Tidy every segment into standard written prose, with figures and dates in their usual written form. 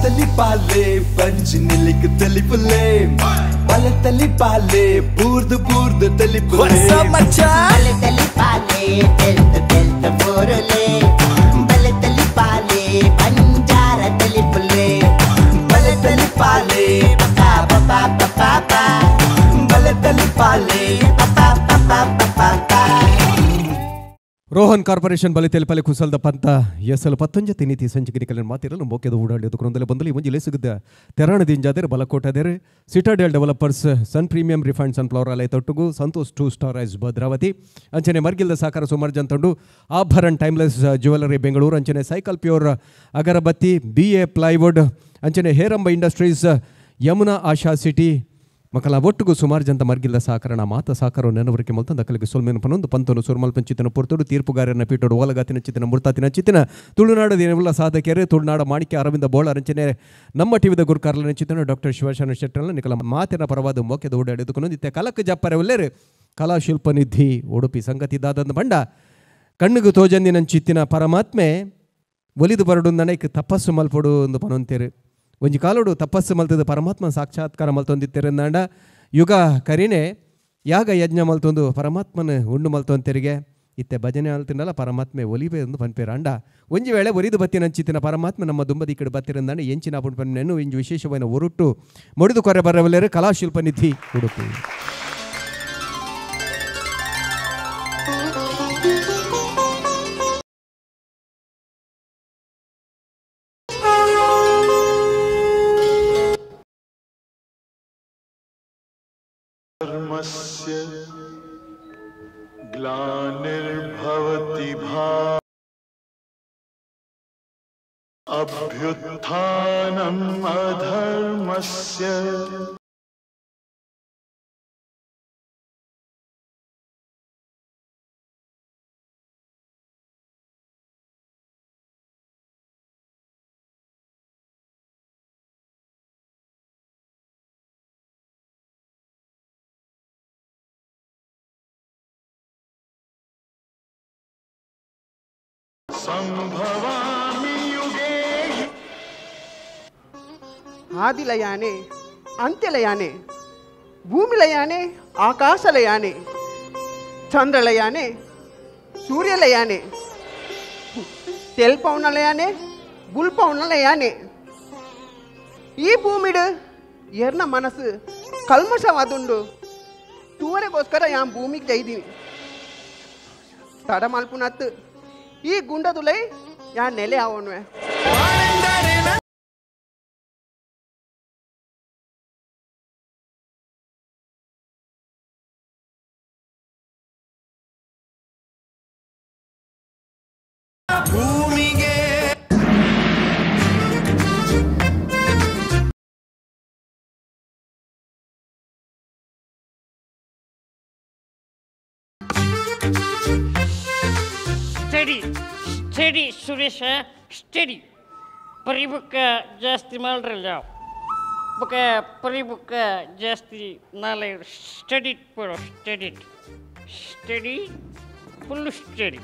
ತಲಿ ಪಾಲೆ ಪಂಚ್ ನಿಲಿಕ್ ತಲಿ ಪುಲೆ ಬಲೆ ತಲಿ ಪಾಲೆ ಬೂರ್ದು ಬೂರ್ದು ತಲಿ ಪುಲೆ ಬಲೆ ತಲಿ ಪಾಲೆ ತೆಲ್ತ ಬೋರಲೆ ಬಲೆ ತಲಿ ಪಾಲೆ ಬಂಜಾರ ತಲಿ ಪುಲೆ ಬಲೆ ತಲಿ ಪಾಲೆ ಪಪಾ ಪಪಾ ಪಪಾ ಬಲೆ ತಲಿ ಪಾಲೆ ಪಪಾ ಪಪಾ ಪಪಾ ರೋಹನ್ ಕಾರ್ಪೊರೇಷನ್ ಬಲಿ ತೆಲಪಲೆ ಕುಸಲ್ದ ಪಂತ ಎಸಲು 19 ನೀತಿ ಸಂಚಿಕೆಗಳನ್ನು ಮಾತಿರಲು ಮೋಕೆದ ಓಡಾಡಿದ ಕುರಂದಲೆ ಬಂದಲಿ ಮುಂಜಿ ಲೇಸುಗಿದ್ದ ತೆರಾಣದಿಂಜಾದರೆ ಬಲಕೋಟದೇರೆ citadel developers sun premium refined sunflower ಆಲಯ ತೊಟ್ಟುಗು ಸಂತೋಷ್ 2 ಸ್ಟಾರ್ ರೈಸ್ ಭದ್ರಾವತಿ ಅಂಚನೆ ಮರ್ಗಿಲ್ದ ಸಾಕಾರ ಸುಮಾರು ಜಂತಂಡು ಆಭರಣ್ ಟೈಮ್ಲೆಸ್ ಜ್ಯುವೆಲರಿ ಬೆಂಗಳೂರು ಅಂಚನೆ cycle pure agarbatti BA plywood ಅಂಚನೆ ಹೇರಂಬ ಇಂಡಸ್ಟ್ರೀಸ್ ಯಮುನಾ ಆಶಾ ಸಿಟಿ ಮಕ್ಕಳ ಒಟ್ಟಿಗೂ ಸುಮಾರು ಜನ ಮರ್ಗಿಲ್ಲ ಸಾಕರಣ ಮಾತ ಸಾಕರು ನೆನವರಿಕೆ ಮಲ್ತಂದ ಕಲಿಗೆ ಸೊಲ್ಮೇನು ಪನೊಂದು ಪಂತನು ಸುರ್ಮಲ್ಪನ್ ಚಿತ್ತನ ಪುರ್ತೋಡು ತೀರ್ಪುಗಾರನ ಪೀಠೋಡು ಓಲಗಾತಿನ ಚಿತ್ತನ ಮುರ್ತಾತಿನ ಚಿತ್ತನ ತುಳುನಾಡು ದಿನವೆಲ್ಲ ಸಾಧಕೆರೆ ತುಳುನಾಡ ಮಾಣಿಕ್ಯ ಅರವಿಂದ ಬೋಳ ರಂಚನೆ ನಮ್ಮ ಟಿವಿದ ಗುರುಕಾರ್ಲನ ಚಿತ್ತನ ಡಾಕ್ಟರ್ ಶಿವಶರಣ ಶೆಟ್ಟರ್ನ ನಿಕಲ ಮಾತಿನ ಪರವಾದ ಮೋಕೆದ ಓಡಾಡಿದುಕೊಂಡು ಕಲಕ ಜಪ್ಪರವೆಲ್ಲರು ಕಲಾಶಿಲ್ಪ ನಿಧಿ ಉಡುಪಿ ಸಂಗತಿ ದಾದಂದ ಬಂಡ ಕಣ್ಣಿಗೆ ತೋಜಂದಿನ ಚಿತ್ತಿನ ಪರಮಾತ್ಮೆ ಒಲಿದು ಬರಡು ನನಗೆ ತಪಸ್ಸು ಮಲ್ಪಡು ಎಂದು ಪನೊಂತೇರು ಒಂಜಿ ಕಾಲೋಡು ತಪಸ್ಸು ಮಲ್ತದ ಪರಮಾತ್ಮ ಸಾಕ್ಷಾತ್ಕಾರ ಮಲ್ತೊಂದಿತ್ತೆರೆಂದಾಂಡ ಯುಗ ಕರಿನೆ ಯಾಗ ಯಜ್ಞ ಮಲ್ತೊಂದು ಪರಮಾತ್ಮನ ಉಂಡು ಮಲ್ತೊಂತೆರಿಗೆ ಇತ್ತೆ ಭಜನೆ ಅಲ್ತಿನಲ್ಲ ಪರಮಾತ್ಮೆ ಒಲಿಬೆ ಎಂದು ಪನ್ಪೇರ ಅಂಡ ಒಂಜಿ ವೇಳೆ ಒರಿದು ಬತ್ತಿನ ಚಿತ್ತಿನ ಪರಮಾತ್ಮ ನಮ್ಮ ದುಂಬದಿ ಕಡೆ ಬತ್ತಿರಂದಾಂಡ ಎಂಚಿನ ಪನ್ಪನ್ನೆನ್ನು ಇಂಜು ವಿಶೇಷವಾದ ಒರುಟ್ಟು ಮೊಡಿದು ಕೊರೆ ಬರವಲ್ಲೇರು ಕಲಾಶಿಲ್ಪ ನಿಧಿ ಉಡುಪಿ धर्मस्य ग्लानिर्भवति अभ्युत्थानम् अधर्मस्य संभवामि युगे ఆదిలయానే అంత్యలయానే భూమిలయానే ఆకాశలయానే చంద్రలయానే సూర్యలయానే తెల్పౌనలయానే ಬುಲ್ಪೌನಲಯಾನೆ ಈ ಭೂಮಿಡು ಎರ್ನ ಮನಸ್ಸು ಕಲ್ಮಶವಾದುಂಡು ತೂವರೆಗೋಸ್ಕರ ಯಾಂ ಭೂಮಿಗೆ ಜೈದೀನಿ ತಡ ಮಲ್ಪುನತ್ತು ಈ ಗುಂಡದುಲೈ ಯಾ ನೆಲೆ ಅವನ್ವೆ ಭೂಮಿಗೆ ಸ್ಟಡಿ ಸುರೇಶ ಸ್ಟಡಿ ಪರಿಬುಕ್ಕ ಜಾಸ್ತಿ ಮಾಡ್ರಲ್ಲ ಬುಕ್ಕ ಪರಿಬುಕ್ಕ ಜಾಸ್ತಿ ನಾಳೆ ಸ್ಟಡಿ ಕೊಡು ಸ್ಟಡಿ ಫುಲ್ಲು ಸ್ಟಡಿ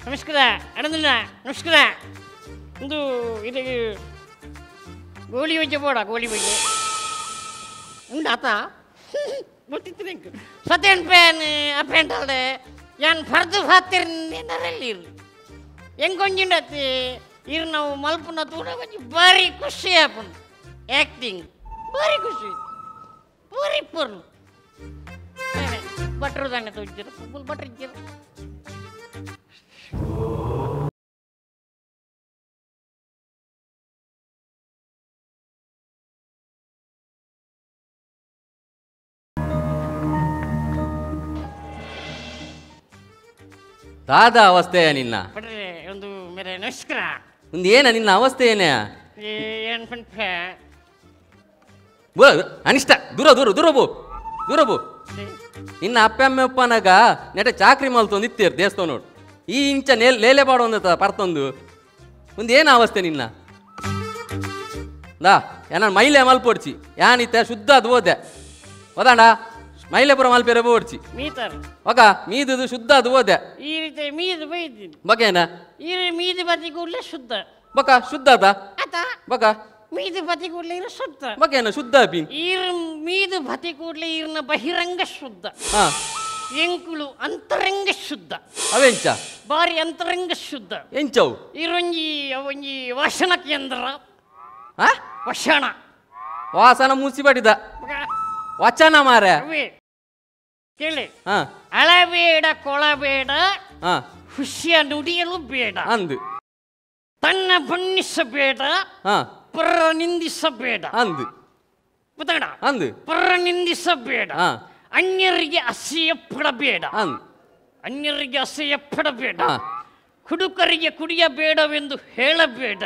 ನಮಸ್ಕಾರ ಅಣ್ಣನ ನಮಸ್ಕಾರ ಇದು ಇದು ಗೋಳಿ ಬಜ್ಜೆ ಬೋಡ ಗೋಳಿ ಬಜ್ಜೆ ಉಂಟಾತ ಗೊತ್ತಿತ್ತು ನಂಗೆ ಸತ್ಯನ್ ಪ್ಯಾನ್ ಆ ಪ್ಯಾಂಟ್ ಅಲ್ದೆ ಯಾನ್ ಫರ್ದು ಹಾತಿರ್ನಲ್ಲಿ ಹೆಂಗೊಂಜಿಂಡತಿ ಇರು ನಾವು ಮಲ್ಪುನ ತೂಡ ಕೊಂಚ ಭಾರಿ ಖುಷಿ ಆಪನ್ ಆ್ಯಕ್ಟಿಂಗ್ ಭಾರಿ ಖುಷಿ ಭಾರಿ ಪೂರ್ಣ ಬಟ್ರು ದಾನೆ ತೋಜಿರ ಫುಲ್ ಬಟ್ರ್ ಇಜ್ಜಿರ ದಾದ ಅವಸ್ಥೆಯ ನಿನ್ನ ಬಟ್ರೆ ಒಂದು ಮೇರೆ ನಮಸ್ಕಾರ ಒಂದು ಏನ ನಿನ್ನ ಅವಸ್ಥೆ ಏನೇ ಏನು ಪಂಪ ಅನಿಷ್ಟ ದೂರ ದೂರ ದೂರ ಬೋ ದೂರ ಬೋ ನಿನ್ನ ಅಪ್ಪಮ್ಮಪ್ಪನಾಗ ನೆಟ ಚಾಕ್ರಿ ಮಲ್ತೊಂದು ಇತ್ತೀರ್ ದೇವಸ್ಥಾನ ನೋಡು ಈ ಇಂಚ ಲೇಲೆ ಬಾಡು ಒಂದ ಪರ್ತೊಂದು ಒಂದು ಏನು ಅವಸ್ಥೆ ನಿನ್ನ ದಾ ನಾನು ಮೈಲೆ ಮಲ್ಪೊಡ್ಚಿ ಯಾನಿತ್ತೆ ಶುದ್ಧ ಅದು ಓದೆ ಓದಾಂಡ ಮೈಲೆಪುರ ಮಲ್ಪೆರೆ ಬೋಡ್ಚಿ ಮೀತರು ಒಕ ಮೀದುದು ಶುದ್ಧ ಅದು ಓದೆ ಈ ರೀತಿ ಮೀದು ಬೈದಿನಿ ಬಕೇನ ಈ ಮೀದು ಬದಿ ಕೂಡಲೇ ಶುದ್ಧ ಬಕ ಶುದ್ಧ ಅದ ಆತ ಬಕ ಮೀದು ಬದಿ ಕೂಡಲೇ ಇರು ಶುದ್ಧ ಬಕೇನ ಶುದ್ಧ ಅಪಿನ್ ಈರ್ ಮೀದು ಬದಿ ಕೂಡಲೇ ಇರ್ನ ಬಹಿರಂಗ ಶುದ್ಧ ಹಾ ಎಂಕುಲು ಅಂತರಂಗ ಶುದ್ಧ ಅವೆಂಚ ಬಾರಿ ಅಂತರಂಗ ಶುದ್ಧ ಎಂಚವು ಇರೊಂಜಿ ಅವೊಂಜಿ ವಾಸನ ಕೇಂದ್ರ ಹಾ ವಶಣ ವಾಸನ ಮೂಸಿ ಬಡಿದ ವಚನ ಮಾರ ಅವೇ ಕೇಳಿ ಹಾ ಅಳಬೇಡ ಕೊಳಬೇಡ ಹಾ ಹುಷ್ಯ ನುಡಿಯಲು ಬೇಡ ಅಂದು ತನ್ನ ಬಣ್ಣಿಸಬೇಡ ಹಾ ಪರ ನಿಂದಿಸಬೇಡ ಅಂದು ಗೊತ್ತಾಡ ಅಂದು ಪರ ನಿಂದಿಸಬೇಡ ಹಾ ಅನ್ಯರಿಗೆ ಅಸಹ್ಯ ಪಡಬೇಡ ಅಂದು ಅನ್ಯರಿಗೆ ಅಸಹ್ಯ ಪಡಬೇಡ ಹಾ ಹುಡುಕರಿಗೆ ಕುಡಿಯಬೇಡವೆಂದು ಹೇಳಬೇಡ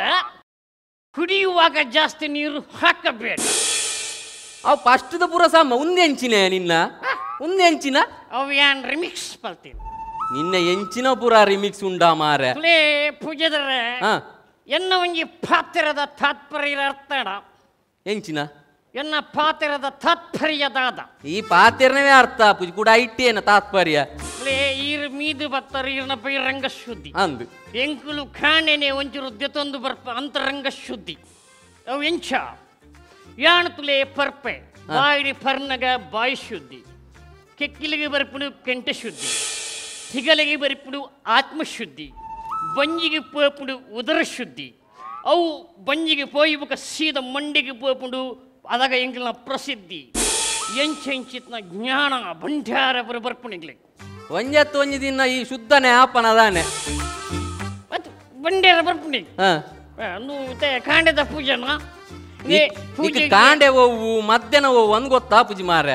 ಕುಡಿಯುವಾಗ ಜಾಸ್ತಿ ನೀರು ಹಾಕಬೇಡ ಅವು ಫಸ್ಟ್ದ ಪೂರ ಸಾಮ ಒಂದೇ ಎಂಚಿನ ನಿನ್ನ ಒಂದೇ ಎಂಚಿನ ಅವು ಯಾನ್ ರಿಮಿಕ್ಸ್ ಬರ್ತೀನಿ ನಿನ್ನ ಎಂಚಿನ ಪೂರ ರಿಮಿಕ್ಸ್ ಉಂಡಾ ಮಾರ ಪ್ಲೇ ಪೂಜೆದರೆ ಹಾ ಎನ್ನ ಒಂಜಿ ಪಾತ್ರದ ತಾತ್ಪರ್ಯ ಅರ್ಥಡ ಎಂಚಿನ ಎನ್ನ ಪಾತ್ರದ ತಾತ್ಪರ್ಯದಾದ ಈ ಪಾತೆರ್ನವೇ ಅರ್ಥ ಪೂಜೆ ಕೂಡ ಇಟ್ಟೇನ ತಾತ್ಪರ್ಯ ಪ್ಲೇ ಈರ್ ಮೀದು ಬತ್ತರ ಈರ್ನ ಬಹಿರಂಗ ಶುದ್ಧಿ ಅಂದು ಎಂಕುಲು ಕಾಣೆನೆ ಒಂಚೂರು ದೆತೊಂದು ಬರ್ಪ ಅಂತರಂಗ ಶುದ್ಧಿ ಅವು ಎಂಚ ಯಾಣತುಲೆ ಪರ್ಪೆ ಬಾಯಿಡಿ ಪರ್ನಗ ಬಾಯಿ ಶುದ್ಧಿ ಕೆಕ್ಕಿಲಿಗೆ ಬರ್ಪುಡು ಕೆಂಟ ಶುದ್ಧಿ ತಿಗಲಿಗೆ ಬರ್ಪುಡು ಆತ್ಮಶುದ್ಧಿ ಬಂಜಿಗೆ ಪೋಪುಡು ಉದರ ಶುದ್ಧಿ ಅವು ಬಂಜಿಗೆ ಪೋಯ್ಬಕ ಸೀದ ಮಂಡಿಗೆ ಪೋಪುಡು ಅದಾಗ ಎಂಕಲ್ನ ಪ್ರಸಿದ್ಧಿ ಎಂಚೆಂಚಿತ್ನ ಜ್ಞಾನ ಬಂಡ್ಯಾರ ಬರ್ಪುಣಿಗ್ಲಿ ಒಂಜತ್ತು ಒಂಜಿ ದಿನ ಈ ಶುದ್ಧನೇ ಆಪನ ಅದಾನೆ ಮತ್ತು ಬಂಡ್ಯಾರ ಬರ್ಪುಣಿ ಹಾ ಕಾಂಡೆದ ಪೂಜನ ಈಗ ಕಾಂಡೆ ಹೋವು ಮಧ್ಯಾಹ್ನ ಹೋವು ಅಂದ್ ಗೊತ್ತಾ ಪೂಜಿ ಮಾರ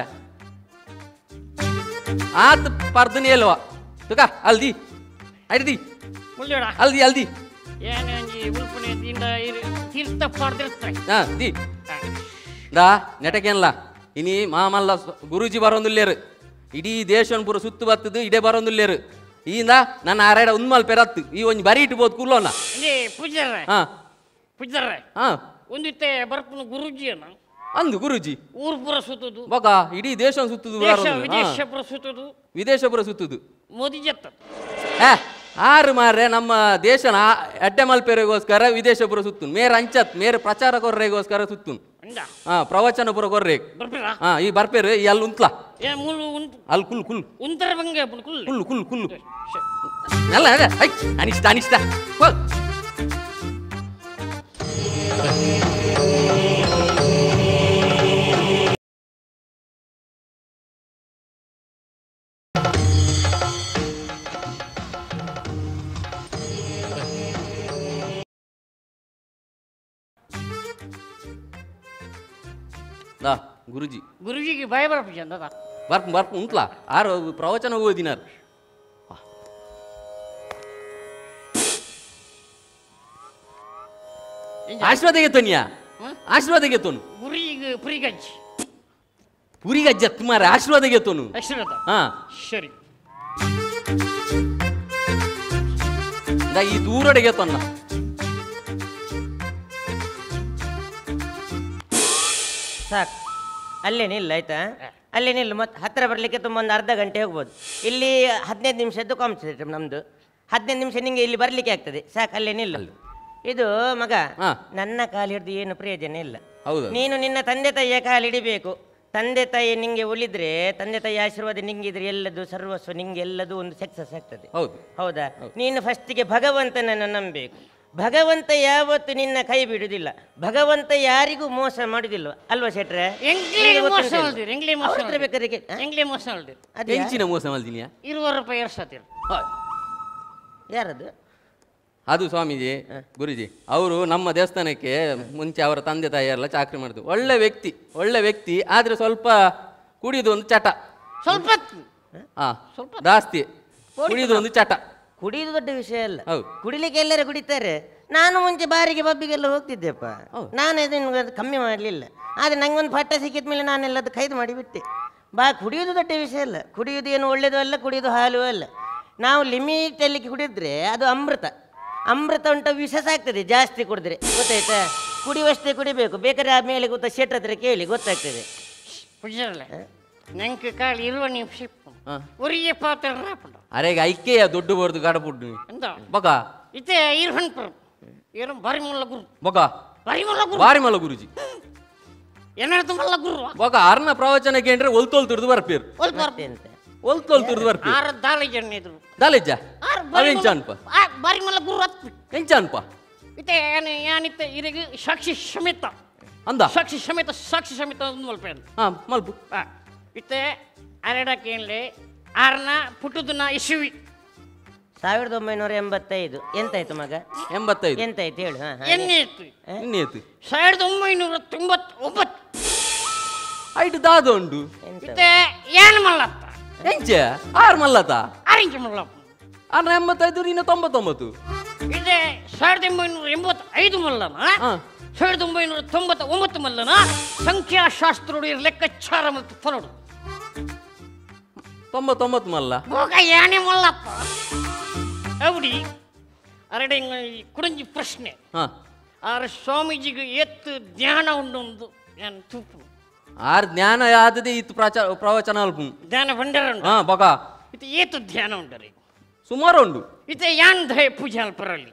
ಆತ ಪರ್ದನಿ ಅಲ್ವಾ ತುಕ ಅಲ್ದಿ ಅಡ್ದಿ ಮುಳ್ಳಿಡ ಅಲ್ದಿ ಅಲ್ದಿ ಏನಂಜಿ ಉಲ್ಪನೆಯಿಂದ ತೀರ್ಥ ಪಡೆದಿರ್ತಾರೆ ಹಾ ದಿ ದಾ ನೆಟಕೇನ್ಲ ಇನಿ ಮಾಮಲ್ಲ ಗುರೂಜಿ ಬರೋಂದುಲ್ಲೇರು ಇಡೀ ದೇಶನ್ ಪೂರ ಸುತ್ತು ಬತ್ತದು ಇಡೇ ಬರೋಂದುಲ್ಲೇರು ಈಂದ ನನ್ನ ಆರಾಡ ಉನ್ಮಲ್ ಪೆರತ್ತು ಈ ಒಂಜಿ ಬರಿ ಇಟ್ಬೋದು ಕುಲ್ಲೋನ ಪೂಜಾರ ಹಾ ಪೂಜಾರ ಹಾ ಒಂದಿತ್ತೆ ಬರ್ಪುನ ಗುರುಜಿಯನ್ನ ಅಂದು ಗುರೂಜಿ ಊರು ಪುರ ಸುತ್ತದು ಬಗ ಇಡೀ ದೇಶ ಸುತ್ತುದು ವಿದೇಶ ಪುರ ಸುತ್ತದು ವಿದೇಶ ಪುರ ಸುತ್ತುದು ಮೋದಿ ಜತ್ತ ಆರು ಮಾರ್ರೆ ನಮ್ಮ ದೇಶನ ಅಡ್ಡೆ ಮಲ್ಪೆರೆಗೋಸ್ಕರ ವಿದೇಶ ಪುರ ಸುತ್ತುನ್ ಮೇರೆ ಅಂಚತ್ ಮೇರೆ ಪ್ರಚಾರ ಕೊರ್ರೆಗೋಸ್ಕರ ಸುತ್ತುನ್ ಹಾ ಪ್ರವಚನ ಪುರ ಕೊರ್ರೆ ಬರ್ಪಿರಾ ಹಾ ಈ ಬರ್ಪೇರು ಈ ಅಲ್ಲಿ ಉಂತ್ಲಾ ಏ ಮೂಲು ಉಂಟು ಅಲ್ಲಿ ಕುಲ್ ಕುಲ್ ಉಂತರ ಬಂಗೆ ಕುಲ್ ಕುಲ್ಲು ಕುಲ್ಲು ಕುಲ್ಲು ಅಲ್ಲ ಐ ಅನಿಷ್ಟ ಅನಿಷ್ಟ ಹೋಗ್ ಗುರುಜಿ ಗುರುಜಿಗೆ ಭಯ ಬರ್ಪಿ ಅಂದ ಬರ್ಪ ಬರ್ಪ ಉಂಟ್ಲಾ ಆರು ಪ್ರವಚನ ಓದಿನಾರು ಆಶೀರ್ವಾದಗೆ ತೊನಿಯಾ ಆಶೀರ್ವಾದಗೆ ತೊನು ಗುರಿಗೆ ಪುರಿಗಜ್ಜಿ ಪುರಿಗಜ್ಜ ತುಮಾರ ಆಶೀರ್ವಾದಗೆ ತೊನು ಆಶೀರ್ವಾದ ಹಾ ಸರಿ ಈ ದೂರಡೆಗೆ ತೊನ್ನ ಸಾಕು ಅಲ್ಲೇ ನಿಲ್ಲ ಆಯ್ತಾ ಅಲ್ಲೇ ನಿಲ್ಲು ಮತ್ತೆ ಹತ್ತಿರ ಬರಲಿಕ್ಕೆ ತುಂಬ ಒಂದು ಅರ್ಧ ಗಂಟೆ ಹೋಗ್ಬೋದು ಇಲ್ಲಿ 15 ನಿಮಿಷದ್ದು ಕಾಂಪಿಟೇಟಿವ್ ನಮ್ಮದು 15 ನಿಮಿಷ ನಿಂಗೆ ಇಲ್ಲಿ ಬರಲಿಕ್ಕೆ ಆಗ್ತದೆ ಸಾಕು ಅಲ್ಲೇ ನಿಲ್ಲ ಇದು ಮಗ ನನ್ನ ಕಾಲು ಹಿಡಿದು ಏನು ಪ್ರಯೋಜನ ಇಲ್ಲ ನೀನು ನಿನ್ನ ತಂದೆ ತಾಯಿಯ ಕಾಲು ಹಿಡಿಬೇಕು ತಂದೆ ತಾಯಿ ನಿಂಗೆ ಉಳಿದ್ರೆ ತಂದೆ ತಾಯಿ ಆಶೀರ್ವಾದ ನಿಂಗಿದ್ರೆ ಎಲ್ಲದು ಸರ್ವಸ್ವ ನಿಂಗೆ ಎಲ್ಲದು ಒಂದು ಸಕ್ಸಸ್ ಆಗ್ತದೆ ಹೌದಾ ನೀನು ಫಸ್ಟಿಗೆ ಭಗವಂತನನ್ನು ನಂಬಬೇಕು ಭಗವಂತ ಯಾವತ್ತು ನಿನ್ನ ಕೈ ಬಿಡುವುದಿಲ್ಲ ಭಗವಂತ ಯಾರಿಗೂ ಮೋಸ ಮಾಡುದಿಲ್ಲ ಅಲ್ವಾ ಶೆಟ್ರೆ ಯಾರದು ಅದು ಸ್ವಾಮೀಜಿ ಗುರುಜಿ ಅವರು ನಮ್ಮ ದೇವಸ್ಥಾನಕ್ಕೆ ಮುಂಚೆ ಅವರ ತಂದೆ ತಾಯಿ ಎಲ್ಲ ಚಾಕ್ರಿ ಮಾಡಿದ್ರು ಒಳ್ಳೆ ವ್ಯಕ್ತಿ ಆದ್ರೆ ಸ್ವಲ್ಪ ಕುಡಿದು ಒಂದು ಚಟ ಸ್ವಲ್ಪ ಜಾಸ್ತಿ ಕುಡಿದು ಒಂದು ಚಟ ಕುಡಿಯುದು ದೊಡ್ಡ ವಿಷಯ ಅಲ್ಲ ಕುಡಿಲಿಕ್ಕೆ ಎಲ್ಲರೂ ಕುಡಿತಾರೆ ನಾನು ಮುಂಚೆ ಬಾರಿಗೆ ಬಬ್ಬಿಗೆಲ್ಲ ಹೋಗ್ತಿದ್ದೆಪ್ಪ ನಾನು ಅದನ್ನು ಕಮ್ಮಿ ಮಾಡಲಿಲ್ಲ ಆದರೆ ನಂಗೊಂದು ಪಟ್ಟ ಸಿಕ್ಕಿದ ಮೇಲೆ ನಾನೆಲ್ಲದು ಕೈದು ಮಾಡಿಬಿಟ್ಟೆ ಕುಡಿಯೋದು ದೊಡ್ಡ ವಿಷಯ ಅಲ್ಲ ಕುಡಿಯೋದು ಏನು ಒಳ್ಳೆಯದು ಅಲ್ಲ ಕುಡಿಯೋದು ಹಾಲು ಅಲ್ಲ ನಾವು ಲಿಮಿಟಲ್ಲಿ ಕುಡಿದ್ರೆ ಅದು ಅಮೃತ ಉಂಟ ವಿಷ ಆಗ್ತದೆ ಜಾಸ್ತಿ ಕುಡಿದ್ರೆ ಗೊತ್ತಾಯ್ತಾ ಕುಡಿಯುವಷ್ಟೇ ಕುಡಿಬೇಕು ಬೇಕಾದ್ರೆ ಆಮೇಲೆ ಗೊತ್ತಾ ಶೆಟ್ರ ಹತ್ರ ಕೇಳಿ ಗೊತ್ತಾಗ್ತದೆ ನಂಗೆ ಕಾಳು ಇರುವ ನೀವು ಸಿಪ್ಪು ಉರಿಯ ಪಾತ್ರ ರಾಪುಂಡು ಅರೆಗೆ ಐಕ್ಕೆಯ ದೊಡ್ಡ ಬರ್ದು ಗಾಡಪುಡ್ಡು ಎಂತ ಬಗ ಇತ್ತೆ ಇರ್ಹಣ್ ಪರ್ ಏರು ಬಾರಿ ಮಲ್ಲ ಗುರು ಬಗ ಬಾರಿ ಮಲ್ಲ ಗುರು ಬಾರಿ ಮಲ್ಲ ಗುರುಜಿ ಏನಾಯ್ತು ಮಲ್ಲ ಗುರು ಬಗ ಆರ್ನ ಪ್ರವಚನ ಕೇಂದ್ರ ಒಲ್ತೋಲ್ ತುರ್ದು ಬರ್ಪೇರು ಒಲ್ತೋಲ್ ತುರ್ದು ಬರ್ಪೇರು ಆರ ದಾಳಿ ಜನ ಇದ್ರು ದಾಲೆಜ್ಜ ಅವೆಂಚ ಅನ್ಪ ಬಾರಿ ಮಲ್ಲ ಗುರು ಹತ್ತು ಎಂಚ ಅನ್ಪ ಇತ್ತೆ ಏನಿತ್ತೆ ಇರಿಗೆ ಸಾಕ್ಷಿ ಸಮೇತ ಅಂದ ಸಾಕ್ಷಿ ಸಮೇತ ಒಂದು ಮಲ್ಪ ಹಾ ಮಲ್ಪು ಇತ್ತೆ ಅರಡಕ್ಕೆ ಏನ್ಲೆ ಆರ್ನ ಪುಟ್ಟದನ್ನ ಇಸುವಿ 1985 ಎಂತಾಯ್ತು ಮಗ 85 ಎಂತಾಯ್ತು ಹೇಳು ಎಣ್ಣೆ ಇತ್ತು ಇನ್ನೇತು 1999 ಐಟು ದಾದ ಉಂಡು ಇತ್ತೆ ಏನ್ ಮಲ್ಲತ್ತ ಎಂಚ ಆರು ಮಲ್ಲತ ಆರಿಂಚ ಮಲ್ಲಪ್ಪ ಆರ್ನ 85 ಇನ್ನು 99 ಇದೆ 1985 ಮಲ್ಲನ 1999 ಮಲ್ಲನ ಸಂಖ್ಯಾಶಾಸ್ತ್ರೋಡಿ ಲೆಕ್ಕಾಚಾರ ಮತ್ತು ಫಲೋಡು 99 ಮಲ್ಲ ಹೋಗ ಏನೇ ಮಲ್ಲಪ್ಪ ಅವಡಿ ಅರಡೆ ಕುಡಂಜಿ ಪ್ರಶ್ನೆ ಆರ ಸ್ವಾಮೀಜಿಗೆ ಎತ್ತು ಧ್ಯಾನ ಉಂಡು ಏನು ತೂಪು ಆರ್ ಜ್ಞಾನ ಆದದೆ ಇತ್ತು ಪ್ರವಚನ ಅಲ್ಪ ಧ್ಯಾನ ಭಂಡಾರ ಉಂಟು ಬಗ ಇದು ಏತು ಧ್ಯಾನ ಉಂಟರಿ ಸುಮಾರು ಉಂಡು ಇದು ಯಾನ್ ದಯ ಪೂಜೆ ಅಲ್ಪರಲ್ಲಿ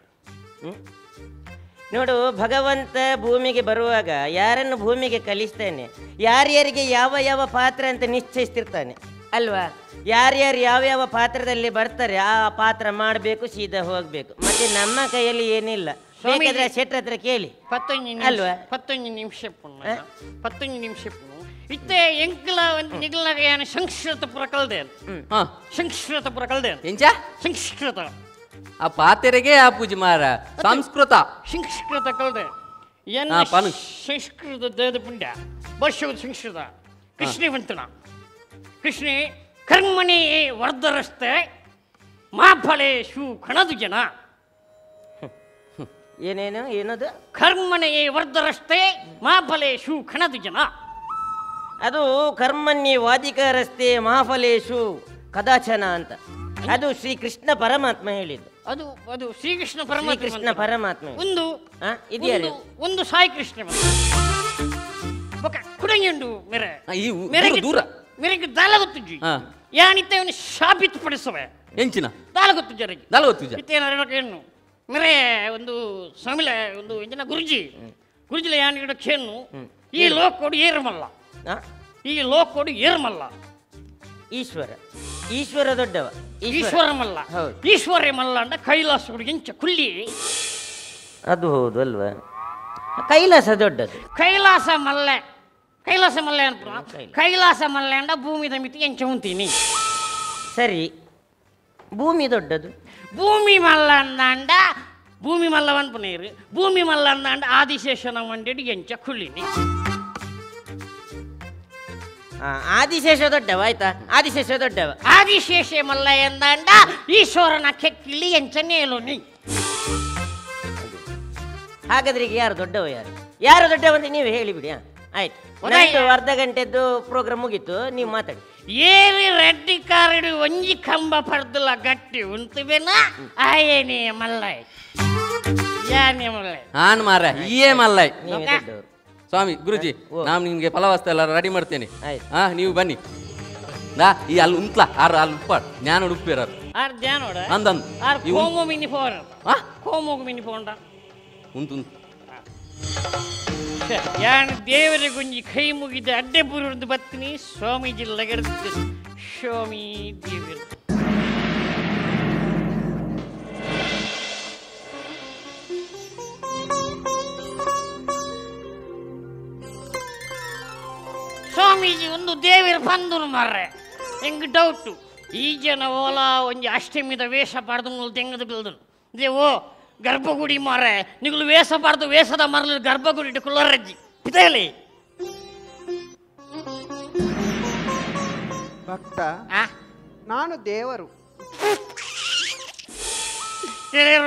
ನೋಡು ಭಗವಂತ ಭೂಮಿಗೆ ಬರುವಾಗ ಯಾರನ್ನು ಭೂಮಿಗೆ ಕಲಿಸ್ತಾನೆ ಯಾರ್ಯಾರಿಗೆ ಯಾವ ಯಾವ ಪಾತ್ರ ಅಂತ ನಿಶ್ಚಯಿಸ್ತಿರ್ತಾನೆ ಅಲ್ವಾ ಯಾರ್ಯಾರು ಯಾವ್ಯಾವ ಪಾತ್ರದಲ್ಲಿ ಬರ್ತಾರೆ ಆ ಪಾತ್ರ ಮಾಡಬೇಕು ಸೀದಾ ಹೋಗ್ಬೇಕು ಮತ್ತೆ ನಮ್ಮ ಕೈಯಲ್ಲಿ ಏನಿಲ್ಲ ಬೇಕಾದ್ರೆ ಶೆಟ್ರ ಹತ್ರ ಕೇಳಿ ಅಲ್ವಾ 15 ನಿಮಿಷ 15 ನಿಮಿಷ ಇತ್ತೆ ಎಂಕ್ಲ ನಿಗಲಾಗ ಏನು ಸಂಸ್ಕೃತ ಪುರ ಕಲ್ದೆ ಸಂಸ್ಕೃತ ಪುರ ಕಲ್ದೆ ಎಂಚ ಸಂಸ್ಕೃತ ಆ ಪಾತೆರೆಗೆ ಆ ಪೂಜೆ ಮಾರ ಸಂಸ್ಕೃತ ಕಲ್ದೆ ಏನು ಸಂಸ್ಕೃತ ದೇದ ಪುಂಡ್ಯ ಭಾಷೆಯ ಸಂಸ್ಕೃತ ಕೃಷ್ಣಿ ಬಂತನ ಕೃಷ್ಣಿ ಕರ್ಮಣಿ ವರ್ಧರಸ್ತೆ ಮಾಫಲೇಶು ಕಣದು ಜನ ಏನೇನು ಏನದು ಕರ್ಮಣಿ ವರ್ಧರಸ್ತೆ ಮಾಫಲೇಶು ಕಣದು ಜನ ಅದು ಕರ್ಮಣ್ಯ ವಾದಿಕರಸ್ತೆ ಮಹಾಫಲೇಶು ಕದಾಚನ ಅಂತ ಅದು ಶ್ರೀಕೃಷ್ಣ ಪರಮಾತ್ಮ ಹೇಳಿದ್ದು ಅದು ಶ್ರೀಕೃಷ್ಣ ಪರಮಾತ್ಮ ಒಂದು ಸಾಯಿ ಕೃಷ್ಣ ಕುಡಂಗಿಂಡು ಮೇರೆಗೆ ದಾಲಗೊತ್ತುಜಿ ಯಾನಿತ್ತೆ ಅವನು ಶಾಪಿತ್ ಪಡಿಸವೆ ಎಂಚಿನ ದಾಲಗೊತ್ತು ಜರಗಿ ದಾಲಗೊತ್ತು ಮೇರೆ ಒಂದು ಸ್ವಾಮಿಲ ಒಂದು ಎಂಜಿನ ಗುರುಜಿಲ ಯಾನಿಗಿಡ ಖೇನು ಈ ಲೋಕೋಡು ಏರ್ಮಲ್ಲ ಈಶ್ವರ ದೊಡ್ಡವ ಈಶ್ವರ ಮಲ್ಲ ಅಂಡ ಕೈಲಾಸ ಹುಡುಗಿಂಚ ಕುಲ್ಲಿ ಅದು ಹೌದು ಅಲ್ವಾ ಕೈಲಾಸ ದೊಡ್ಡದು ಕೈಲಾಸ ಮಲ್ಲೆ ಅನ್ಪ ಕೈಲಾಸ ಮಲ್ಲೆ ಅಂಡ ಭೂಮಿದ ಮಿತಿ ಎಂಚ ಉಂತೀನಿ ಸರಿ ಭೂಮಿ ದೊಡ್ಡದು ಭೂಮಿ ಮಲ್ಲ ಅಂದ ಭೂಮಿ ಮಲ್ಲವನ್ ಪುನೀರು ಭೂಮಿ ಮಲ್ಲ ಅಂದ ಆದಿಶೇಷನ ಮಂಡಿ ಎಂಚ ಕುಳ್ಳಿನಿ ಆದಿಶೇಷ ದೊಡ್ಡವ ಆಯ್ತಾ ಆದಿಶೇಷ ಮಲ್ಲ ಎಂದ ಈಶ್ವರನ ಕೆಕ್ಕಿಲಿ ಎಂಚನೇಲು ನೀ ಹಾಗಾದ್ರೆ ಈಗ ಯಾರು ದೊಡ್ಡವ ಅಂತ ನೀವು ಹೇಳಿಬಿಡಿ ಆಯ್ತು ಅರ್ಧ ಗಂಟೆದ್ದು ಪ್ರೋಗ್ರಾಮ್ ಮುಗೀತು ನೀವು ಮಾತಾಡಿ ಏರಿ ರೆಡ್ಡಿ ಕಾರಡು ಒಂಜಿ ಕಂಬ ಪಡ್ದಲ್ಲ ಗಟ್ಟಿ ಉಂಟುವೆನ ಆಯೇನೇ ಮಲ್ಲೈ ಯಾನೇ ಮಲ್ಲೈ ನಾನು ಮಾರ ಈಯೇ ಮಲ್ಲೈ ಸ್ವಾಮಿ ಗುರುಜಿ ನಾನು ನಿಮ್ಗೆ ಫಲವಸ್ತು ಎಲ್ಲ ರೆಡಿ ಮಾಡ್ತೇನೆ ನೀವು ಬನ್ನಿ ಈ ಅಲ್ಲಿ ಉಂಟ್ಲ ಆರು ಅಲ್ಲಿ ಉಪ್ಪ ಜ್ಞಾನ ಉಡುಪಿರ ಅಂದಂದು ಉಂಟು ಯಾನು ದೇವರ ಗುಂಜಿ ಕೈ ಮುಗಿದ ಅಡ್ಡೆ ಬುರುದು ಬತ್ತೀನಿ ಸ್ವಾಮೀಜಿ ಲಗಡ್ದು ಸ್ವಾಮಿ ದೇವರು ಸ್ವಾಮೀಜಿ ಒಂದು ದೇವರ ಬಂದರು ಮಾರ್ರೆ ಹೆಂಗೆ ಡೌಟು ಈ ಜನ ಓಲ ಒಂಜಿ ಅಷ್ಟಮಿದ ವೇಷ ಪಾಡ್ದು ಮೂಲ ತೆಂಗದ ಬಿಲ್ದನು ದೇವೋ ಗರ್ಭಗುಡಿ ಮಾರೆ ನಿಗಳು ವೇಷ ಪಾಡ್ದು ವೇಷದ ಮರಲು ಗರ್ಭಗುಡಿ ಕುಲ್ಲರಜ್ಜಿ ಇದೇಲಿ ಭಕ್ತ ನಾನು ದೇವರು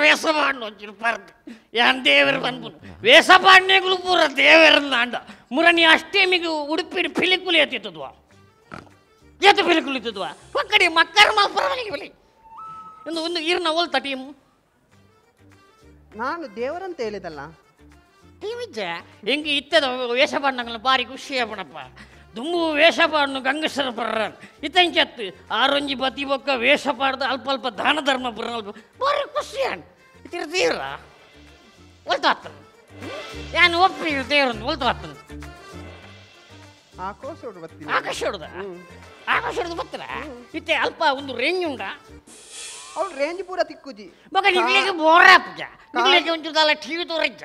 ವೇಷ ಪಾಡ್ನು ಪಾರ್ದು ಯಾನ್ ದೇವರು ಬಂದ್ಬಿಡು ವೇಷ ಪಾಡ್ನೆಗಳು ಪೂರ ದೇವರನ್ನ ಅಂಡ ಮುರನಿ ಅಷ್ಟೇಮಿಗೆ ಉಡುಪಿನ ಪಿಲಿಕುಲಿ ಎತ್ತಿತ್ತದ್ವಾ ಪಿಲಿಕುಲಿ ಇತ್ತದ್ವಾ ಒಕ್ಕಡಿ ಮಕ್ಕಳ ಮಲ್ಪರವಲ್ಲಿ ಒಂದು ಈರ್ನ ಓಲ್ತ ಟೀಮು ನಾನು ದೇವರಂತ ಹೇಳಿದಲ್ಲ ಟಿವಿಜ್ಜ ಹೆಂಗೆ ಇತ್ತದ ವೇಷ ಪಾಡ್ನಂಗಲ್ಲ ಭಾರಿ ಖುಷಿ ಆಗ್ಬಿಡಪ್ಪ ದುಂಬು ವೇಷ ಪಾಡ್ನು ಗಂಗಸರ ಬರ್ರ ಇತ್ತಂಚತ್ತು ಆರೊಂಜಿ ಬತಿ ಬೊಕ್ಕ ವೇಷ ಪಾಡ್ದು ಅಲ್ಪ ಅಲ್ಪ ದಾನ ಧರ್ಮ ಬರಲ್ ಬಾರಿ ಖುಷಿ ತಿರ್ತೀರ ಒಲ್ತು ಆಗ್ತಾನೆ ಯಾನು ಒಪ್ಪಿ ದೇವ್ರನ್ನು ಒಲ್ತು ಆಗ್ತಾನೆ ಆಕೋಶ ಬರ್ತೀನಿ ಆಕಾಶ ಹೊಡ್ದ ಆಕಾಶ ಹೊಡೆದು ಬರ್ತಾರ ಇತ್ತೆ ಅಲ್ಪ ಒಂದು ರೇಂಜ್ ಉಂಡ ಅವ್ಳು ರೇಂಜ್ ಪೂರ ತಿಕ್ಕುಜಿ ಮಗ ನಿಗ್ಲಿಕ್ಕೆ ಬೋರ ಪೂಜ ನಿಗ್ಲಿಕ್ಕೆ ಒಂಚೂರು ಟಿವಿ ತೋರಜ್ಜ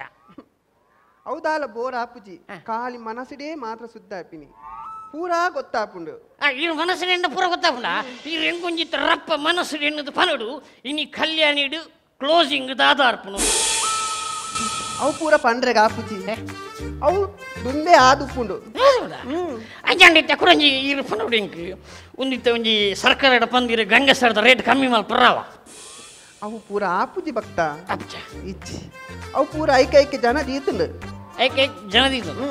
ಹೌದಾಲ ಬೋರ್ ಆಪುಜಿ ಖಾಲಿ ಮನಸ್ಸಿಡೇ ಮಾತ್ರ ಸುದ್ದ ಆಪಿನಿ ಪೂರಾ ಗೊತ್ತಾಪುಂಡು ಈ ಮನಸ್ಸಿನಿಂದ ಪೂರ ಗೊತ್ತಾಪುಂಡ ಈ ರೆಂಗೊಂಜಿತ್ತ ರಪ್ಪ ಮನಸ್ಸು ಎನ್ನುದು ಪನಡು ಇನಿ ಕಲ್ಯಾಣಿಡು ಕ್ಲೋಸಿಂಗ್ ದಾದಾರ್ಪುನು ಅವು ಪೂರ ಪಂಡ್ರೆಗ ಆಪುಜಿ ಅವು ದುಂಬೆ ಆದುಪ್ಪುಂಡು ಅಂಜಾಂಡಿತ್ತ ಕುರಂಜಿ ಇರು ಪನಡು ಇಂಕ್ ಒಂದಿತ್ತ ಒಂಜಿ ಸರ್ಕಾರದ ಪಂದಿರು ಗಂಗಸರದ ರೇಟ್ ಕಮ್ಮಿ ಮಾಡಿ ಪರ್ರಾವ ಅವು ಪೂರ ಆಪುಜಿ ಭಕ್ತ ಅಪ್ಪ ಇಚ್ಚಿ ಅವು ಪೂರ ಐಕ ಐಕೆ ಜನ ದೀತುಂಡು ಐಕೆ ಜನದಿದ್ದು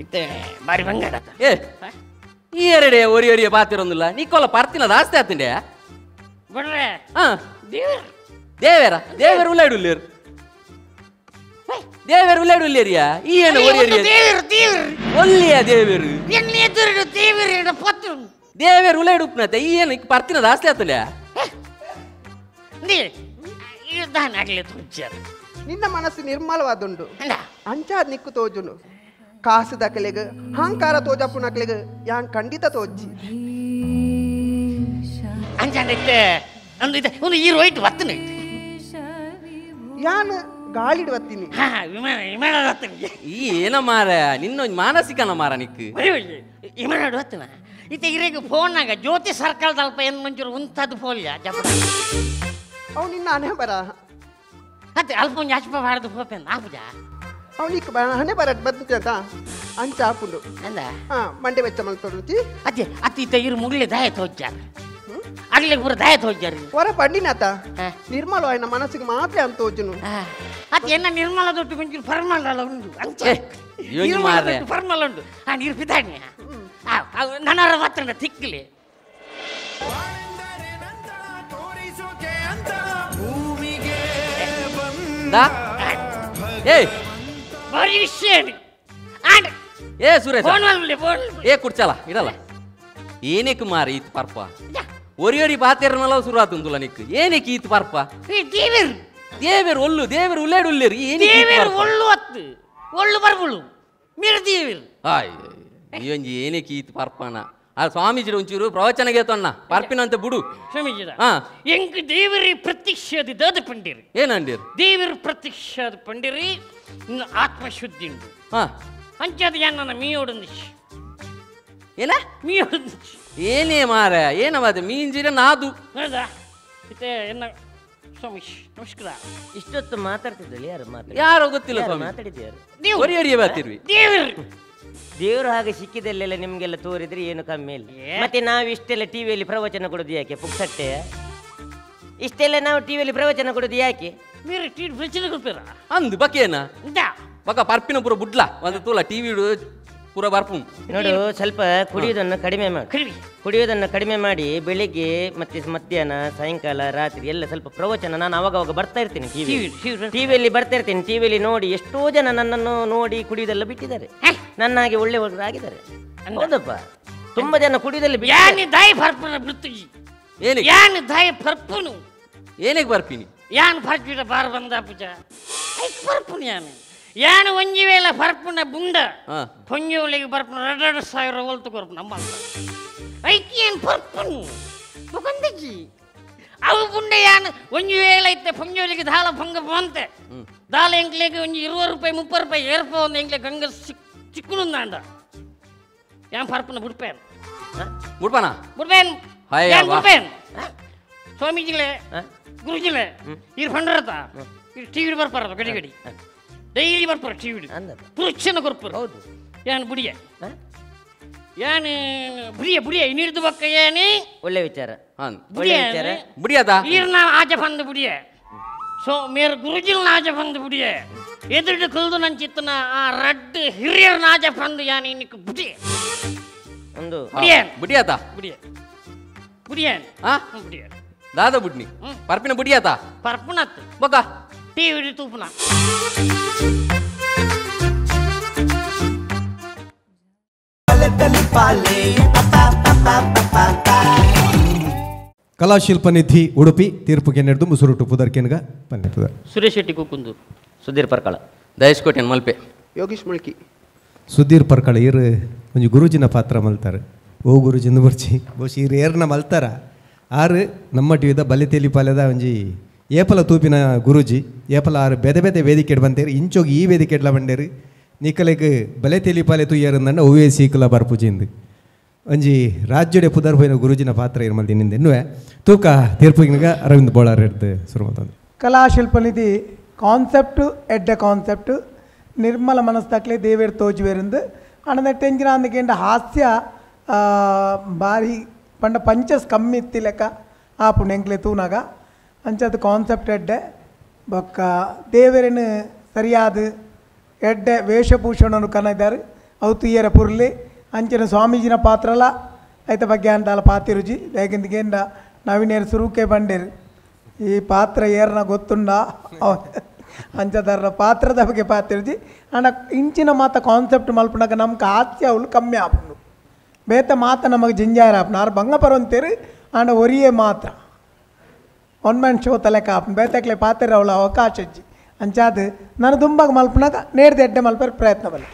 ಇತ್ತೆ ಬಾರಿ ಬಂಗಾರ ಏ ಈ ಎರಡೇ ಒರಿ ಪಾತಿರೊಂದಿಲ್ಲ ನೀಕೊಲ್ಲ ಪರ್ತಿನ ದಾಸ್ತಿ ಆತಿಂಡೆ ಬಡ್ರೆ ಹಾ ದೇವ್ರ ದೇವೇರ ಉಳ್ಳಾಡುಲ್ಲೇರು ದೇವೇರು ಉಳ್ಳಾಡುಲ್ಲೇರಿಯಾ ಈ ಏನು ಒರಿ ಒಳ್ಳೆಯ ದೇವೇರು ಎಣ್ಣೆ ದೇವರ ಪತ್ತು ದೇವೇರು ಉಳ್ಳಾಡುಪ್ನತೆ ಈ ಏನು ಪರ್ತಿನ ದಾಸ್ತಿ ಆತಂಡೆ ದಾನ ಆಗ್ಲಿ ತೋಚಾರ ನಿನ್ನ ಮನಸ್ಸು ನಿರ್ಮಲವಾದುಂಡು ಅಂಚಾದ ನಿಕ್ಕು ತೋಜುನು ಕಾಸು ದಕ್ಕಲೆಗ ಅಹಂಕಾರ ತೋಜಪ್ಪುನಕ್ಲೆಗ ಯಾನ್ ಖಂಡಿತ ತೋಜಿ ಅಂಚಾಂಡೈತೆ ಒಂದು ಈ ರೋಯ್ಟ್ ಬತ್ತನ ಯಾನ್ ಗಾಳಿಡ್ ಬತ್ತೀನಿ ಹಾ ವಿಮಾನ ಬತ್ತನಿಗೆ ಈ ಏನ ಮಾರ ನಿನ್ನೊಂದು ಮಾನಸಿಕನ ಮಾರ ನಿಕ್ಕು ವಿಮಾನ ಬತ್ತನ ಇತ್ತೆ ಇರೇಗ ಫೋನ್ನಾಗ ಜ್ಯೋತಿ ಸರ್ಕಲ್ ಅಲ್ಪ ಏನು ಮಂಚೂರು ಉಂತದ್ದು ಫೋಲ್ಯ ಜಪಡ ಅವು ನಿನ್ನ ಹಣೆ ಬರ ಅತ್ತೆ ಅಲ್ಪ ಒಂದು ಅಚ್ಪ ಬಾರದು ಹೋಪೆನ್ ಆಪುಜ ಅವನಿಗೆ ಹಣೆ ಬರ ಬಂತ ಅಂತ ಅಂಚ ಆಪುಂಡು ಅಂದ ಹಾ ಮಂಡೆ ವೆಚ್ಚ ಮಲ್ತೊಡುಚಿ ಅತ್ತೆ ಅತ್ತಿ ಇರು ಮುಗ್ಲೆ ದಾಯ ತೋಜ್ಜಾರ ಆಗ್ಲಿ ಪೂರ ದಾಯ ತೋಜ್ಜಾರ ಹೊರ ಪಂಡಿನಾತ ನಿರ್ಮಲವಾಯಿನ ಮನಸ್ಸಿಗೆ ಮಾತ್ರ ಅಂತ ತೋಜುನು ಅತ್ತೆ ಎನ್ನ ನಿರ್ಮಲ ದೊಟ್ಟು ಕೊಂಚೂರು ಪರ್ಮಲ ಉಂಟು ಅಂಚ ಪರ್ಮಲ ಉಂಟು ಆ ನೀರು ಪಿತಾಡ್ನಿ ನನ್ನರ ಮಾತ್ರ ತಿಕ್ಕಲಿ ಬಾರಿ ವಿಷಯ ಏ ಸುರೇಶ್ ಏ ಕುಡ್ಚಲ್ಲ ಇಡಲ್ಲ ಏನಕ್ಕೆ ಮಾರಿ ಈತ್ ಪರ್ಪ ಒರಿ ಬಾತೇರನಲ್ಲ ಶುರು ಆತುಂದುಲ್ಲ ನಿಕ್ ಏನಕ್ಕೆ ಈತ್ ಪರ್ಪ ದೇವೇರು ಒಳ್ಳು ದೇವೇರು ಉಳ್ಳಾಡು ಉಳ್ಳೇರು ಒಳ್ಳು ಅತ್ತು ಒಳ್ಳು ಬರ್ಬುಳು ಮೀರು ದೇವೇರು ಒಂಜಿ ಏನಕ್ಕೆ ಈತ್ ಪರ್ಪನ ಆ ಸ್ವಾಮೀಜಿ ಒಂಚೂರು ಪ್ರವಚನಗೆ ತೊನ್ನ ಪರ್ಪಿನಂತೆ ಬಿಡು ಸ್ವಾಮೀಜಿದ ಎಂಕ್ ದೇವರಿ ಪ್ರತ್ಯಕ್ಷದ ದಾದ ಪಂಡಿರಿ ಏನಂದಿರು ದೇವರ ಪ್ರತ್ಯಕ್ಷದ ಪಂಡಿರಿ ಆತ್ಮಶುದ್ಧಿ ಉಂಟು ಅಂಚದ ನನ್ನ ಮೀಯೋಡೊಂದಿಶ್ ಏನ ಮೀಯೋಡೊಂದಿಶ್ ಏನೇ ಮಾರ ಏನವಾದ ಮೀಂಜಿರ ನಾದು ಹೌದಾ ಇತ್ತೆ ಎನ್ನ ಸ್ವಾಮೀಶ್ ನಮಸ್ಕಾರ ಇಷ್ಟೊತ್ತು ಮಾತಾಡ್ತಿದ್ದಲ್ಲಿ ಯಾರು ಯಾರೋ ಗೊತ್ತಿಲ್ಲ ಸ್ವಾಮಿ ಮಾತಾಡಿದ್ಯಾರು ಒರಿ ಬರ್ತಿರ್ವಿ ದೇವರು ಹಾಗೆ ಸಿಕ್ಕಿದಲ್ಲೆಲ್ಲ ನಿಮ್ಗೆಲ್ಲ ತೋರಿದ್ರೆ ಏನು ಕಮ್ಮಿ ಇಲ್ಲ ಮತ್ತೆ ನಾವು ಇಷ್ಟೆಲ್ಲ ಟಿವಿಯಲ್ಲಿ ಪ್ರವಚನ ಕೊಡೋದು ಯಾಕೆ ಪುಕ್ಸಟ್ಟೆ ಇಷ್ಟೆಲ್ಲ ನಾವು ಟಿವಿಯಲ್ಲಿ ಪ್ರವಚನ ಕೊಡೋದು ಯಾಕೆ మీరు టీవీ ప్రచన కొడుతారా అందు బకేనా ఇందా బక పర్పిన ಪುರ ಬುಡ್ಲ ಒಂದು ತೂಲ ಟಿವಿ ಪುರ ಬರ್ಪು ನೋಡು ಸ್ವಲ್ಪ ಕುಡಿಯೋದನ್ನು ಕಡಿಮೆ ಮಾಡಿ ಕುಡಿಯೋದನ್ನು ಕಡಿಮೆ ಮಾಡಿ ಬೆಳಿಗ್ಗೆ ಮತ್ತೆ ಮಧ್ಯಾಹ್ನ ಸಾಯಂಕಾಲ ರಾತ್ರಿ ಎಲ್ಲ ಸ್ವಲ್ಪ ಪ್ರವಚನ ನಾನು ಅವಾಗ ಬರ್ತಾ ಇರ್ತೀನಿ ಟಿವಿಯಲ್ಲಿ ಬರ್ತಾ ಇರ್ತೀನಿ ಟಿವಿಯಲ್ಲಿ ನೋಡಿ ಎಷ್ಟೋ ಜನ ನನ್ನನ್ನು ನೋಡಿ ಕುಡಿಯೋದೆಲ್ಲ ಬಿಟ್ಟಿದ್ದಾರೆ ನನ್ನ ಹಾಗೆ ಒಳ್ಳೆಯವರಾಗಿದ್ದಾರೆ ಹೌದಪ್ಪ ತುಂಬಾ ಜನ ಕುಡಿಯೋದಲ್ಲಿ ಯಾನಿ ದಾಯಿ ಬರ್ಪನ ಬಿಡ್ತೀವಿ ಏನಿಗೆ ಯಾನಿ ದಾಯಿ ಬರ್ಪನು ಏನಿಗೆ ಬರ್ಪಿನಿ ಯಾನ್ ಬರ್ಪಿಡ ಬಾರ್ ಬಂದ ಪೂಜ ಐಕ್ ಬರ್ಪನು ಯಾನು ಒಂಜಿ ವೇಳ ಬರ್ಪುನ ಬುಂಡ ಪೊಂಜೋಳಿಗೆ ಬರ್ಪುನ 2,000 ಒಲ್ತು ಕೊರ್ಪು ನಮ್ಮ ಐಕಿ ಏನು ಬರ್ಪನು ಬುಕಂದಜಿ ಅವು ಬುಂಡ ಯಾನು ಒಂಜಿ ವೇಳ ಐತೆ ಪೊಂಜೋಳಿಗೆ ದಾಳ ಭಂಗ ಬಂತೆ ದಾಳ ಎಂಕ್ಲೆಗೆ ಒಂಜಿ 20 ರೂಪಾಯಿ 30 ರೂಪಾಯಿ ಏರ್ಪ ಒಂದು ಎಂಕ್ಲೆ ಗಂಗ ಚಿಕ್ಕುನುಂದಾಂಡ ಯಾನ್ ಬರ್ಪುನ ಬಿಡ್ಪೇನ್ ಬಿಡ್ಪೇನ್ ಯಾನ್ ಬಿಡ್ಪೇನ್ ಸ್ವಾಮೀಜಿಗಳೇ ಗುರುಜಿಗಳೇ ಇರ್ ಬಂಡ್ರತ ಇರ್ ಟಿವಿ ಬರ್ಪಾರ ಗಡಿ ಗಡಿ ಡೈಲಿ ಬರ್ಪಾರ ಟಿವಿ ಪುರುಷನ ಕೊರ್ಪರು ಹೌದು ಯಾನ್ ಬುಡಿಯ ಯಾನ್ ಬುಡಿಯ ಬುಡಿಯ ಇನ್ನಿಡ್ದು ಬಕ್ಕ ಏನಿ ಒಳ್ಳೆ ವಿಚಾರ ಬುಡಿಯ ಬುಡಿಯದ ಈರ್ನ ಆಜ ಬಂದು ಬುಡಿಯ ಸೊ ಮೇರ್ ಗುರುಜಿಲ್ ನಾಜ ಬಂದು ಬುಡಿಯ ಎದುರು ಕಲ್ದು ನನ್ನ ಚಿತ್ತನ ಆ ರಡ್ ಹಿರಿಯರ್ ನಾಜ ಬಂದು ಯಾನ್ ಇನ್ನಿಕ್ ಬುಡಿಯ ಒಂದು ಬುಡಿಯದ ಬುಡಿಯ ಬುಡಿಯನ್ ಬುಡಿಯ ದಾದ ಬುಡ್ನಿ ಪರ್ಪಿನ ಬುಡಿಯಾತ ಪರ್ಪುನತ್ ಬೊಕ ಟಿವಿ ತೂಪುನ ಬಲೆ ಪಾಲೆ ಕಲಾಶಿಲ್ಪ ನಿಧಿ ಉಡುಪಿ ತೀರ್ಪುಗೆ ನಡೆದು ಮುಸುರುಟು ಪುದರ್ಕೆನ್ಗ ಪನ್ನೆಪುದ ಸುರೇಶ್ ಶೆಟ್ಟಿ ಕುಕ್ಕುಂದೂರು. ಸುಧೀರ್ ಪರ್ಕಳ. ದಯಸ್ಕೋಟೆನ್ ಮಲ್ಪೆ. ಯೋಗೀಶ್ ಮುಳ್ಕಿ. ಸುಧೀರ್ ಪರ್ಕಳ ಇರು ಒಂಜಿ ಗುರುಜಿನ ಪಾತ್ರ ಮಲ್ತಾರೆ. ಓ ಗುರುಜಿಂದ ಬರ್ಚಿ ಬಹುಶಃ ಇರು ಏರ್ನ ಮಲ್ತಾರ ಆರು ನಮ್ಮ ಟಿವಿದ ಬಲೆ ತೆಲಿಪಾಲೆದ ಒಂಜಿ ಏಪಲ ತೂಪಿನ ಗುರುಜಿ ಏಪಲ ಆರು ಬೆದೆ ಬೆದೆ ವೇದಿಕೆ ಬಂತೇರಿ ಇಂಚೋಗಿ ಈ ವೇದಿಕೆ ಬಂಡೇರಿ ನಿಕಲೆಗ್ ಬಲೆ ತೆಲಿಪಾಲೆ ತುಯ್ಯರಂದಂಡ ಓವೇ ಸೀಕಲ ಬರ್ಪುಜಿಂದು ಒಂಜಿ ರಾಜ್ಯಡೆ ಪುದರ್ ಹೋಯಿನ ಗುರುಜಿನ ಪಾತ್ರ ಇರ್ಮಲ್ದಿನಿಂದ ಇನ್ನೂ ತೂಕ ತೀರ್ಪುಗಿನಗ ಅರವಿಂದ್ ಬೋಳಾರ್ ಹಿಡ್ದು ಶುರು ಮಾಡ್ತಾನೆ. ಕಲಾಶಿಲ್ಪನಿಧಿ ಕಾನ್ಸೆಪ್ಟು ಎಡ್ಡ ಕಾನ್ಸೆಪ್ಟು ನಿರ್ಮಲ ಮನಸ್ಸಕ್ಲೆ ದೇವೇರು ತೋಜುವೇರಿಂದ ಅಣ್ಣದ ಎಂಜಿನ ಅಂದಕ್ಕೆ ಹಾಸ್ಯ ಬಾರಿ ಪಂಡ ಪಂಚಸ್ ಕಮ್ಮಿ ಇತ್ತಿ ಲೆಕ್ಕ ಆಪುಂಡು ಎಂಕ್ಲೆ ತೂನಾಗ ಅಂಚದು ಕಾನ್ಸೆಪ್ಟ್ ಎಡ್ಡೆ ಬೊಕ್ಕ ದೇವೇರನ್ನು ಸರಿಯಾದ ಎಡ್ಡೆ ವೇಷಭೂಷಣನು ಕನದಾರು ಅವು ತುಯ್ಯರ ಪುರ್ಲಿ ಅಂಚಿನ ಸ್ವಾಮೀಜಿನ ಪಾತ್ರಲ ಐತ ಬಗ್ಗೆ ಅಂತಾಲ ಪಾತಿರುಜಿ ಹೇಗೆಂದಿಗೆಂಡ ನವೀನೇರು ಸುರುಕೆ ಬಂಡೇರು ಈ ಪಾತ್ರ ಏರ್ನ ಗೊತ್ತುಂಡ ಅಂಚದರ ಪಾತ್ರದ ಬಗ್ಗೆ ಪಾತಿರುಜಿ ಅಂಡ ಇಂಚಿನ ಮಾತ ಕಾನ್ಸೆಪ್ಟ್ ಮಲ್ಪನಾಗ ನಮ್ಗೆ ಹಾಸ್ಯ ಅವಳು ಕಮ್ಮಿ ಆಪುಂಡು ಬೇತ ಮಾತ ನಮಗೆ ಜಿಂಜಾರ ಆಪುಂಡು ಆರು ಬಂಗಪರ ಅಂತೇರಿ ಅಂಡ ಒರಿಯೇ ಮಾತ್ರ ಒನ್ ಮ್ಯಾನ್ ಶೋ ತಲೆಕ ಆಪುಂಡು ಬೇತಕ್ಲೆ ಪಾತ್ರ ಅವಳ ಅವಕಾಶ ಇಜ್ಜಿ ಅಂಚಾದ ನಾನು ದುಂಬಾಗ ಮಲ್ಪನಾಗ ನೇರ್ದು ಎಡ್ಡೆ ಮಲ್ಪರ ಪ್ರಯತ್ನ ಬಲ್ಲ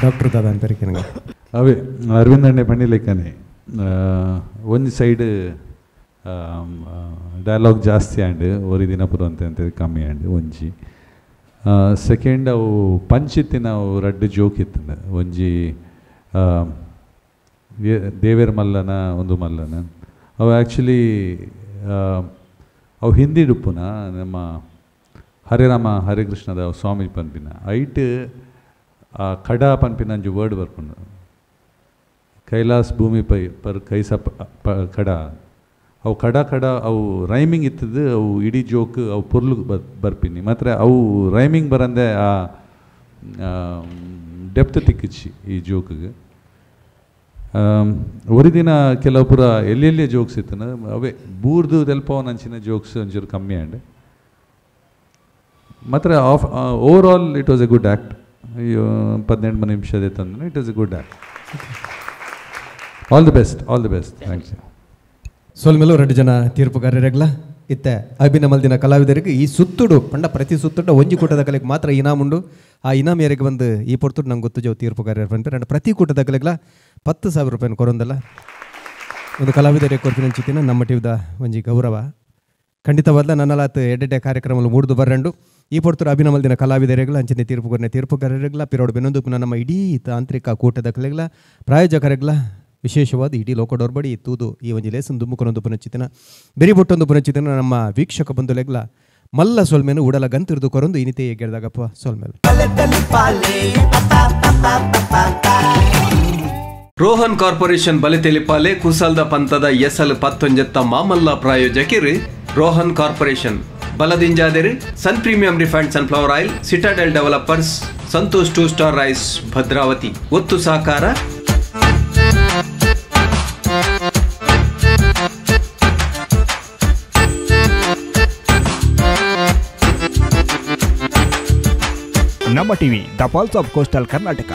ಡಾಕ್ಟರ್ ದಾದಾ ಅಂತ ಅವೇ ಅರವಿಂದ್ ಅಣ್ಣೆ ಪಂಡಿಲೆಕ್ಕನೆ ಒಂದು ಸೈಡ್ ಡೈಲಾಗ್ ಜಾಸ್ತಿ ಆಂಡ್ ಒರಿ ದಿನಪುರ ಅಂತ ಕಮ್ಮಿ ಆಂಡ್ ಒಂಜಿ ಸೆಕೆಂಡ್ ಅವು ಪಂಚಿತ್ತಿನ ಅವು ರಡ್ಡು ಜೋಕ್ ಇತ್ತಂಡ ಒಂಜಿ ದೇವೇರ್ ಮಲ್ಲನ ಒಂದು ಮಲ್ಲನ ಅವು ಆ್ಯಕ್ಚುಲಿ ಅವು ಹಿಂದಿ ಡುಪ್ಪುನ ನಮ್ಮ ಹರಿರಾಮ ಹರಿಕೃಷ್ಣದ ಸ್ವಾಮಿ ಪನ್ಪಿನ ಐಟ್ ಕಡ ಪನ್ಪಿನ ಅಂಜು ವರ್ಡ್ ಬರ್ಪುಂಡು ಕೈಲಾಸ್ ಭೂಮಿ ಪೈ ಪರ್ ಕೈಸ ಕಡ ಅವು ಕಡ ಕಡ ಅವು ರೈಮಿಂಗ್ ಇತ್ತದು ಅವು ಇಡೀ ಜೋಕ್ ಅವು ಪುರ್ಲು ಬರ್ಪಿನಿ ಮಾತ್ರ ಅವು ರೈಮಿಂಗ್ ಬರಂದೆ ಆ ಡೆಪ್ತ್ ತಿಕ್ಕಿಚ್ಚಿ ಈ ಜೋಕ್ಗೆ ಒರಿದಿನ ಕೆಲವು ಪುರ ಎಲ್ಲೆಲ್ಲೇ ಜೋಕ್ಸ್ ಇತ್ತನ ಅವೇ ಬೂರ್ದು ತೆಲ್ಪವನ್ ಅಂಚಿನ ಜೋಕ್ಸ್ ಒಂಚೂರು ಕಮ್ಮಿ ಆ್ಯಂಡ್ ಮಾತ್ರ over all it was a good act 18 ನಿಮಿಷದ ತಂದ್ರೆ it was a good act. All the best thanks. ಸೋಲ್ಮೇಲೂ 2 ಜನ ತೀರ್ಪುಗಾರರೆಗ್ಲ ಇತ್ತೆ ಅಭಿನಮಲ್ದಿನ ಕಲಾವಿದರಿಗೆ ಈ ಸುತ್ತುಡು ಪಂಡ ಪ್ರತಿ ಸುತ್ತುಡ ಒಂಜಿ ಕೂಟದ ಕಲೆಗೆ ಮಾತ್ರ ಇನಾಮುಂಡು ಆ ಇನಾಮ್ ಏರಿಗೆ ಬಂದು ಈ ಪೊರ್ತುಡು ನಂಗೆ ಗೊತ್ತು ಜೋ ತೀರ್ಪುಗಾರರು ಬಂದ್ರೆ ಅಂಡ್ ಪ್ರತಿ ಕೂಟದ ಕಲೆಗ್ಲ 10,000 ರೂಪಾಯಿ ಕೊರೊಂದಲ್ಲ ಒಂದು ಕಲಾವಿದರಿಗೆ ಕೊರ್ಪಿನ ನಮ್ಮ ಟಿವಿದ ಒಂಜಿ ಗೌರವ ಖಂಡಿತವಾದ ನನ್ನಲಾತ್ ಎಡ್ಡೆ ಕಾರ್ಯಕ್ರಮಗಳು ಮೂಡ್ದು ಬರ್ರಂಡು ಈ ಪೊರ್ತುರು ಅಭಿನಮಲ್ದಿನ ಕಲಾವಿದರೆಗ್ಲ ಅಂಚನೆ ತೀರ್ಪುಗಾರರೆಗ್ಲ ಪಿರೋಡು ಬೆನ್ನೊಂದು ನಮ್ಮ ಇಡೀ ತಾಂತ್ರಿಕ ಕೂಟದ ಕಲೆಗ್ಲ ಪ್ರಾಯೋಜಕರೆಗ್ಲ ವಿಶೇಷವಾದ ಇಡೀ ಲೋಕಡೋರ್ಬಡಿ ತೂದು ಈ ಒಂದು ಲೇಸನ್ ದುಮ್ಮುಕೊನೊಂದು ಪುನಚಿತನ ಬೆರಿಬೊಟ್ಟೊಂದು ಪುನಚಿತನ ನಮ್ಮ ವೀಕ್ಷಕ ಬಂಧುಲೆಗ್ಲ ಮಲ್ಲ ಸೊಲ್ಮೇನು ಉಡಲ ಗಂತಿರ್ದು ಕೊರೊಂದು ಇನಿತೆ ಗೆಳ್ದಾಗಪ್ಪ ಸೊಲ್ಮೇಲು ರೋಹನ್ ಕಾರ್ಪೊರೇಷನ್ ಬಲಿತೆಲಿಪಾಲೆ ಕುಸಲ್ದ ಪಂತದ ಎಸಲ್ 19 ಮಾಮಲ್ಲ ಪ್ರಾಯೋಜಕಿರು ರೋಹನ್ ಕಾರ್ಪೊರೇಷನ್ ಬಲದಿಂಜಾದೆರು sun premium refined sunflower oil citadel developers Santosh 2 star rice Bhadravati ಒತ್ತು ಸಾಕಾರ Namma TV the pulse of coastal Karnataka.